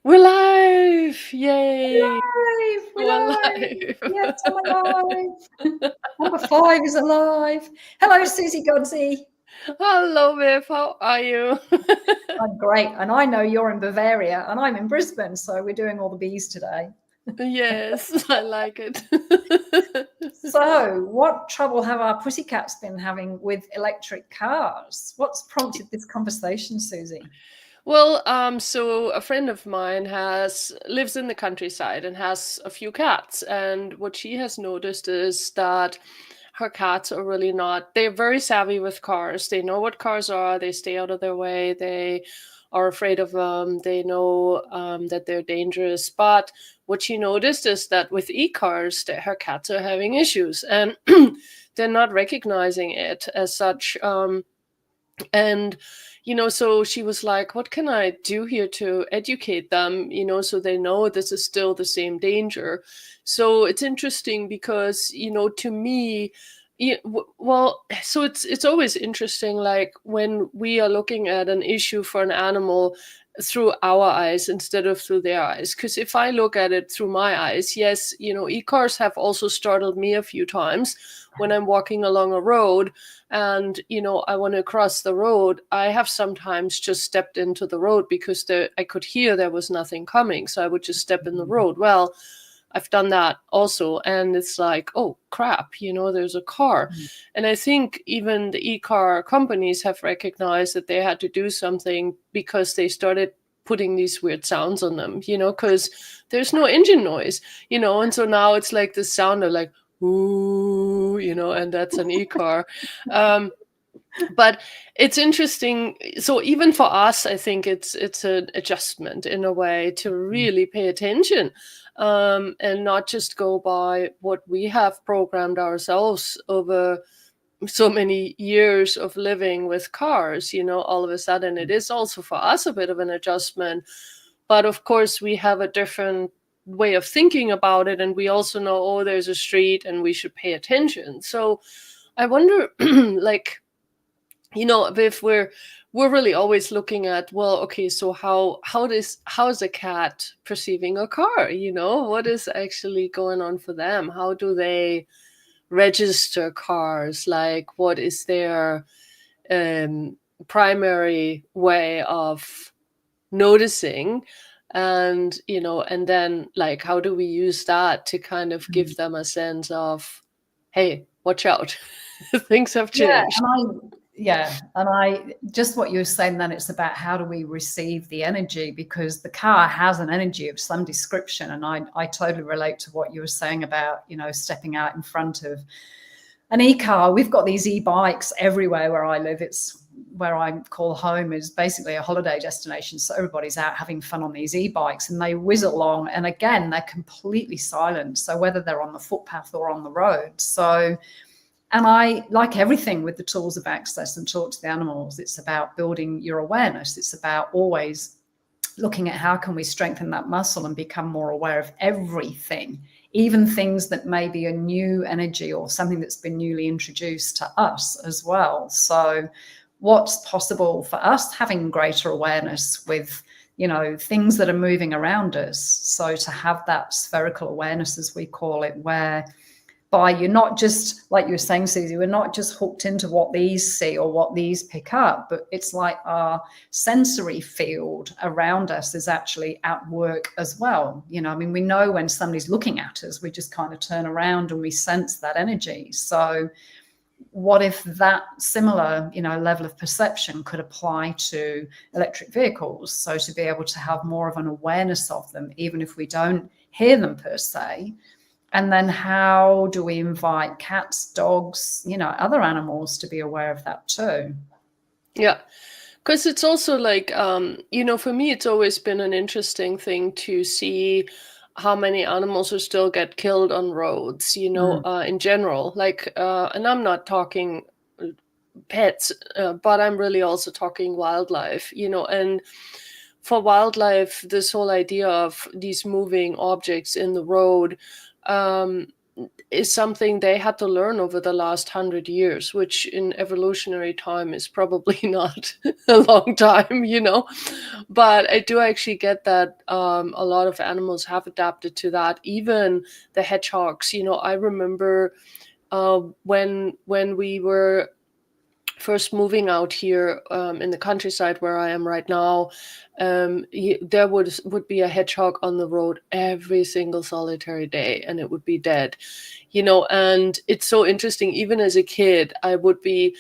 We're live! Yay! Alive! We're We're alive! Yes, live. I'm alive. Number 5 is alive. Hello, Susie Godsey. Hello, Viv. How are you? I'm great, and I know you're in Bavaria, and I'm in Brisbane, so we're doing all the bees today. Yes, I like it. So, what trouble have our pussycats been having with electric cars? What's prompted this conversation, Susie? Well, so a friend of mine has lives in the countryside and has a few cats, and what she has noticed is that her cats are really not, they're very savvy with cars. They know what cars are, they stay out of their way, they are afraid of them, they know that they're dangerous. But what she noticed is that with e-cars, that her cats are having issues, and they're not recognizing it as such. And so she was like, what can I do here to educate them, so they know this is still the same danger. So it's interesting because, to me, well, so it's always interesting, like when we are looking at an issue for an animal through our eyes instead of through their eyes. Because if I look at it through my eyes, yes, e-cars have also startled me a few times when I'm walking along a road and I want to cross the road. I have sometimes just stepped into the road because I could hear there was nothing coming, so I would just step in the road. Well, I've done that also, and it's like, oh crap, there's a car. And I think even the e-car companies have recognized that they had to do something because they started putting these weird sounds on them, because there's no engine noise, and so now it's like the sound of like, ooh, and that's an e-car. um but it's interesting. So even for us, I think it's an adjustment in a way to really pay attention, and not just go by what we have programmed ourselves over so many years of living with cars. All of a sudden it is also for us a bit of an adjustment, but of course we have a different way of thinking about it, and we also know, oh, there's a street and we should pay attention. So I wonder, like, if we're really always looking at, well, okay, so how is a cat perceiving a car? What is actually going on for them? How do they register cars? Like, what is their um primary way of noticing? And and then, like, how do we use that to kind of give them a sense of, hey, watch out, things have Yeah, changed. and I just what you were saying then, it's about how do we receive the energy, because the car has an energy of some description, and I totally relate to what you were saying about, stepping out in front of an e-car. We've got these e-bikes everywhere where I live. It's where I call home is basically a holiday destination, so everybody's out having fun on these e-bikes, and they whiz along, and again, they're completely silent, so whether they're on the footpath or on the road. So, and I, like everything with the tools of access and talk to the animals, it's about building your awareness. It's about always looking at how can we strengthen that muscle and become more aware of everything, even things that may be a new energy or something that's been newly introduced to us as well. So what's possible for us, having greater awareness with things that are moving around us. So to have that spherical awareness, as we call it, where by you're not just, like you were saying, Susie, we're not just hooked into what these see or what these pick up, but it's like our sensory field around us is actually at work as well. I mean, we know when somebody's looking at us, we just kind of turn around and we sense that energy. So what if that similar level of perception could apply to electric vehicles? So to be able to have more of an awareness of them, even if we don't hear them per se. And then how do we invite cats, dogs, other animals to be aware of that too? Yeah, because it's also like, for me, it's always been an interesting thing to see how many animals will still get killed on roads, Mm. in general. Like, and I'm not talking pets, but I'm really also talking wildlife, and for wildlife, this whole idea of these moving objects in the road, is something they had to learn over the last 100 years, which in evolutionary time is probably not a long time, But I do actually get that a lot of animals have adapted to that. Even the hedgehogs, I remember when we were first moving out here in the countryside where I am right now, there would be a hedgehog on the road every single solitary day, and it would be dead, And it's so interesting. Even as a kid, I would be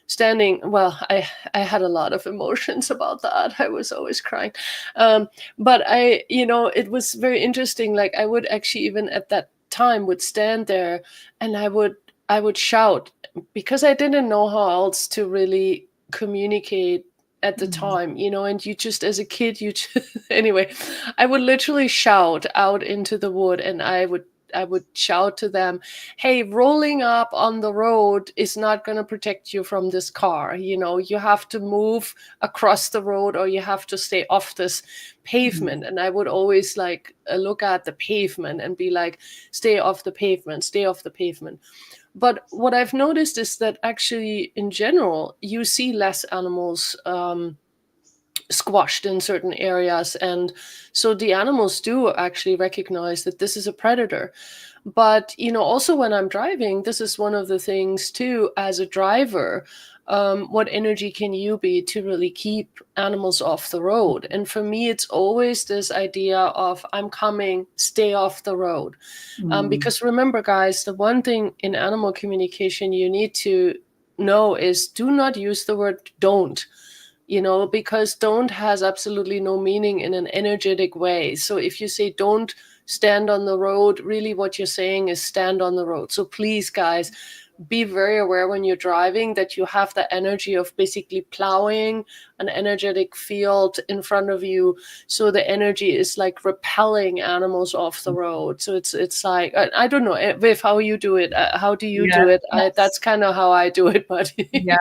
standing. Well, I had a lot of emotions about that. I was always crying, but it was very interesting. Like I would actually even at that time would stand there, and I would shout because I didn't know how else to really communicate at the time, and you just, as a kid, anyway, I would literally shout out into the wood, and I would shout to them, hey, rolling up on the road is not going to protect you from this car. You have to move across the road, or you have to stay off this pavement. And I would always look at the pavement and be like, stay off the pavement, stay off the pavement. But what I've noticed is that actually, in general, you see less animals squashed in certain areas. And so the animals do actually recognize that this is a predator. But, also when I'm driving, this is one of the things too, as a driver, what energy can you be to really keep animals off the road? And for me, it's always this idea of I'm coming, stay off the road. Because remember, guys, the one thing in animal communication you need to know is do not use the word don't. Because don't has absolutely no meaning in an energetic way. So if you say don't stand on the road, really what you're saying is stand on the road. So please, guys, be very aware when you're driving that you have the energy of basically plowing an energetic field in front of you. So the energy is like repelling animals off the road. So it's like, I don't know, Viv, how you do it. How do you do it? That's kind of how I do it, but yeah,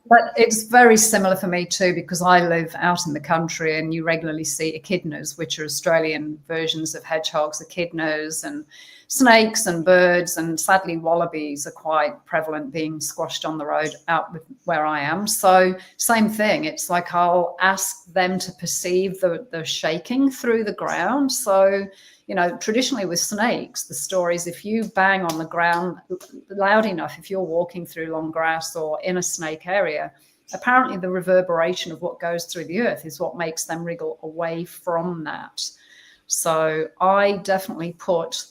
but it's very similar for me too, because I live out in the country and you regularly see echidnas, which are Australian versions of hedgehogs, echidnas, and snakes and birds, and sadly wallabies are quite prevalent being squashed on the road out with where I am. So same thing, it's like I'll ask them to perceive the shaking through the ground. So traditionally with snakes, the story is if you bang on the ground loud enough, if you're walking through long grass or in a snake area, apparently the reverberation of what goes through the earth is what makes them wriggle away from that. So I definitely put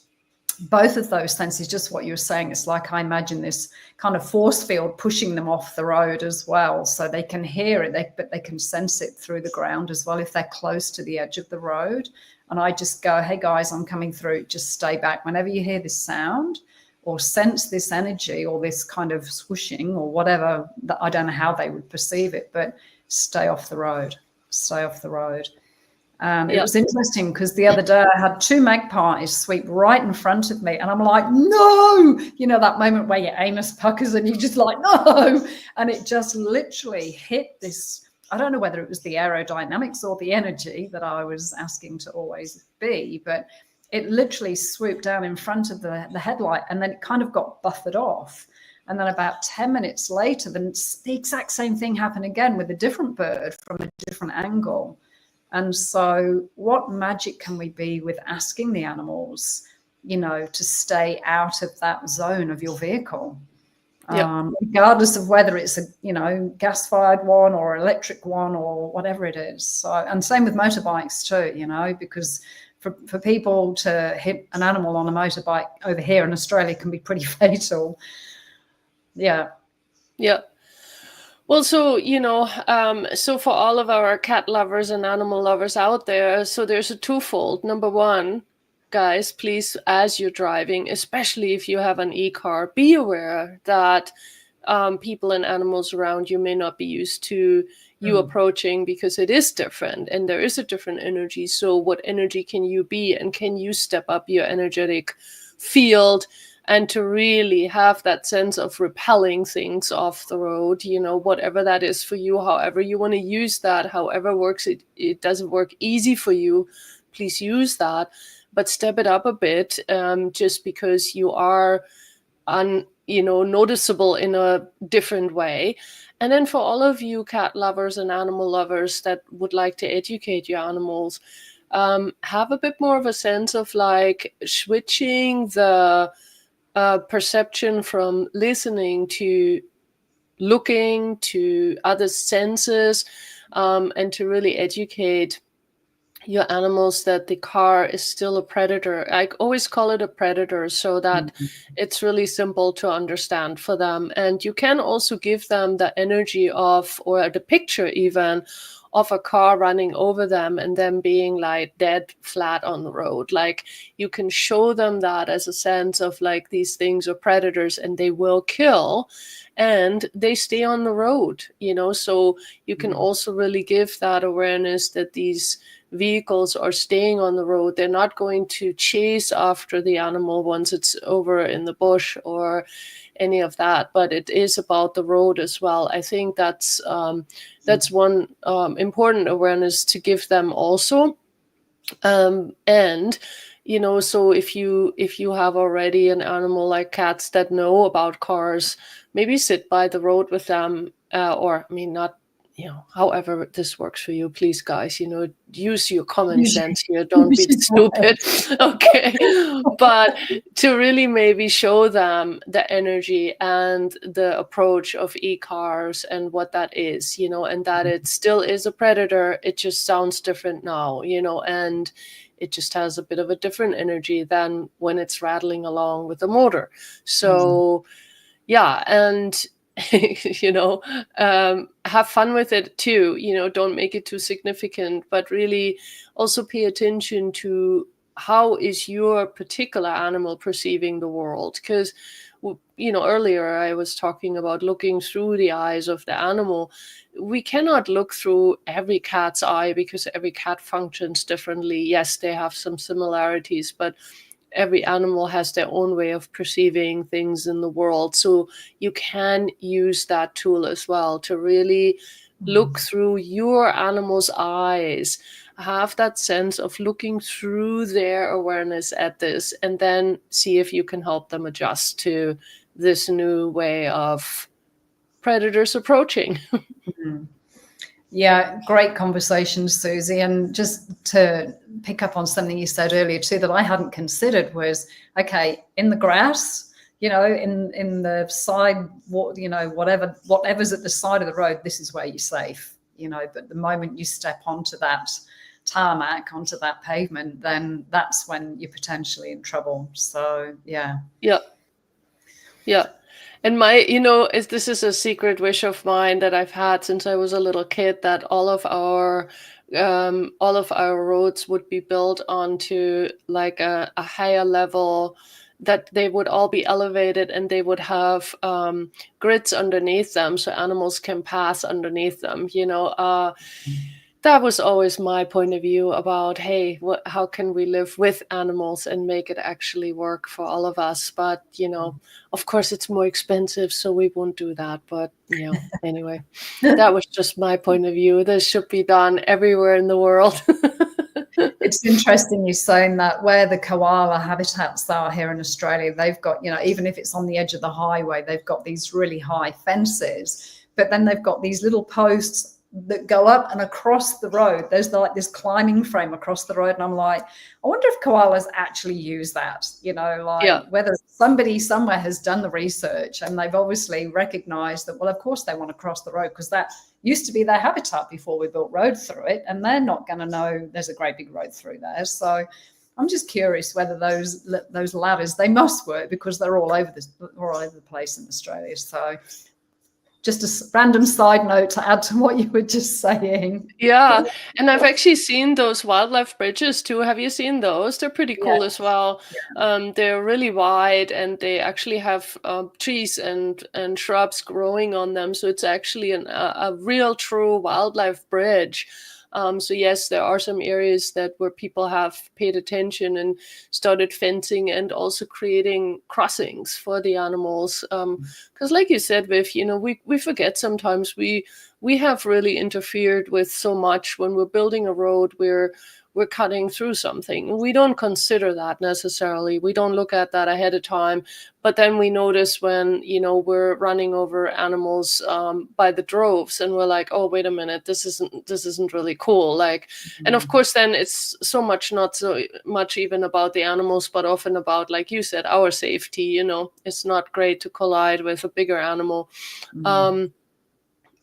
both of those senses, just what you were saying, it's like I imagine this kind of force field pushing them off the road as well, so they can hear it, but they can sense it through the ground as well if they're close to the edge of the road. And I just go, hey guys, I'm coming through, just stay back. Whenever you hear this sound or sense this energy or this kind of swooshing or whatever, that I don't know how they would perceive it, but stay off the road, stay off the road. It was interesting because the other day I had two magpies sweep right in front of me, and I'm like, no, that moment where your anus puckers and you just like, no. And it just literally hit this, I don't know whether it was the aerodynamics or the energy that I was asking to always be, but it literally swooped down in front of the headlight, and then it kind of got buffered off. And then about 10 minutes later, then the exact same thing happened again with a different bird from a different angle. And so what magic can we be with asking the animals, to stay out of that zone of your vehicle, regardless of whether it's a, gas-fired one or electric one or whatever it is. So, and same with motorbikes too, because for people to hit an animal on a motorbike over here in Australia can be pretty fatal. Yeah. Yeah. Well, so, so for all of our cat lovers and animal lovers out there, so there's a twofold. Number one, guys, please, as you're driving, especially if you have an e-car, be aware that people and animals around you may not be used to you approaching, because it is different and there is a different energy. So what energy can you be, and can you step up your energetic field and to really have that sense of repelling things off the road, whatever that is for you, however you want to use that, however works it doesn't work easy for you, please use that. but step it up a bit, just because you are noticeable in a different way. And then for all of you cat lovers and animal lovers that would like to educate your animals, have a bit more of a sense of like switching the perception from listening to looking to other senses, and to really educate your animals that the car is still a predator. I always call it a predator so that it's really simple to understand for them. And you can also give them the energy of, or the picture even, of a car running over them and them being like dead flat on the road. Like you can show them that as a sense of like these things are predators and they will kill and they stay on the road, so you can also really give that awareness that these vehicles are staying on the road. They're not going to chase after the animal once it's over in the bush or any of that, but it is about the road as well. I think that's one important awareness to give them also. And so if you have already an animal like cats that know about cars, maybe sit by the road with them, or I mean, not, however this works for you, please guys, use your common sense here. Don't be stupid. Okay. But to really maybe show them the energy and the approach of e-cars and what that is, and that it still is a predator. It just sounds different now, and it just has a bit of a different energy than when it's rattling along with the motor. So yeah, and have fun with it too. Don't make it too significant, but really also pay attention to how is your particular animal perceiving the world. Because, earlier I was talking about looking through the eyes of the animal. We cannot look through every cat's eye because every cat functions differently. Yes, they have some similarities, but every animal has their own way of perceiving things in the world. So you can use that tool as well to really look through your animal's eyes, have that sense of looking through their awareness at this, and then see if you can help them adjust to this new way of predators approaching. Yeah, great conversation, Susie. And just to pick up on something you said earlier too that I hadn't considered was, okay, in the grass, in the side, whatever's at the side of the road, this is where you're safe, but the moment you step onto that tarmac, onto that pavement, then that's when you're potentially in trouble. So yeah. And this is a secret wish of mine that I've had since I was a little kid, that all of our roads would be built onto like a higher level, that they would all be elevated and they would have grids underneath them so animals can pass underneath them. That was always my point of view about, hey, how can we live with animals and make it actually work for all of us? But, of course, it's more expensive, so we won't do that. But, anyway, that was just my point of view. This should be done everywhere in the world. It's interesting you saying that. Where the koala habitats are here in Australia, they've got, even if it's on the edge of the highway, they've got these really high fences, but then they've got these little posts that go up and across the road. There's like this climbing frame across the road. And I'm like, I wonder if koalas actually use that, whether somebody somewhere has done the research and they've obviously recognized that, well, of course they want to cross the road because that used to be their habitat before we built roads through it. And they're not going to know there's a great big road through there. So I'm just curious whether those ladders, they must work because they're all over the place in Australia. So just a random side note to add to what you were just saying. Yeah, and I've actually seen those wildlife bridges too. Have you seen those? They're pretty cool as well. Yeah. They're really wide and they actually have trees and shrubs growing on them. So it's actually a real true wildlife bridge. So yes, there are some areas where people have paid attention and started fencing and also creating crossings for the animals. Because like you said, Viv, we forget sometimes we we have really interfered with so much. When we're building a road, we're cutting through something. We don't consider that necessarily. We don't look at that ahead of time. But then we notice when, we're running over animals by the droves, and we're like, oh, wait a minute, this isn't really cool. Like, and of course, then it's not so much even about the animals, but often about, like you said, our safety. It's not great to collide with a bigger animal.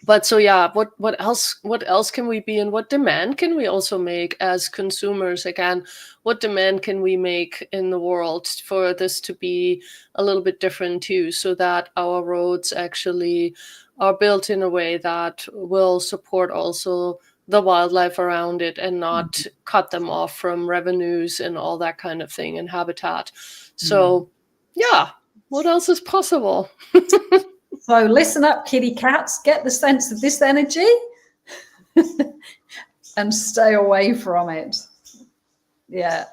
But so yeah, what else can we be, and what demand can we also make as consumers? Again, what demand can we make in the world for this to be a little bit different too, so that our roads actually are built in a way that will support also the wildlife around it, and not cut them off from revenues and all that kind of thing, and habitat. So yeah, what else is possible? So listen up, kitty cats, get the sense of this energy and stay away from it. Yeah.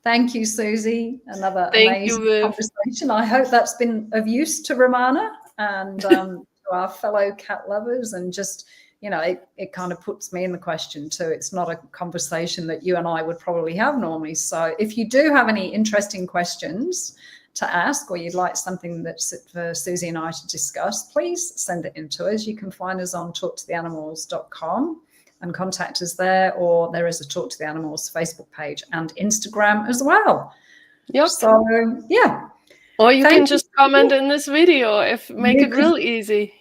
Thank you, Susie. Another amazing conversation. I hope that's been of use to Romana and to our fellow cat lovers. And just, it kind of puts me in the question too. It's not a conversation that you and I would probably have normally. So if you do have any interesting questions to ask, or you'd like something that's for Susie and I to discuss, please send it in to us. You can find us on talktotheanimals.com and contact us there, or there is a Talk to the Animals Facebook page and Instagram as well. Yep. So yeah. Or you can just comment in this video, make it real easy,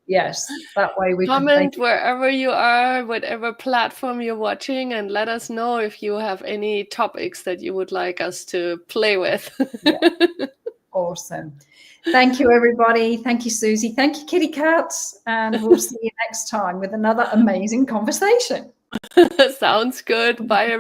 Yes, that way we comment wherever you are, whatever platform you're watching, and let us know if you have any topics that you would like us to play with. Yeah. Awesome. Thank you, everybody. Thank you, Susie. Thank you, kitty cats. And we'll see you next time with another amazing conversation. Sounds good. Bye, everybody.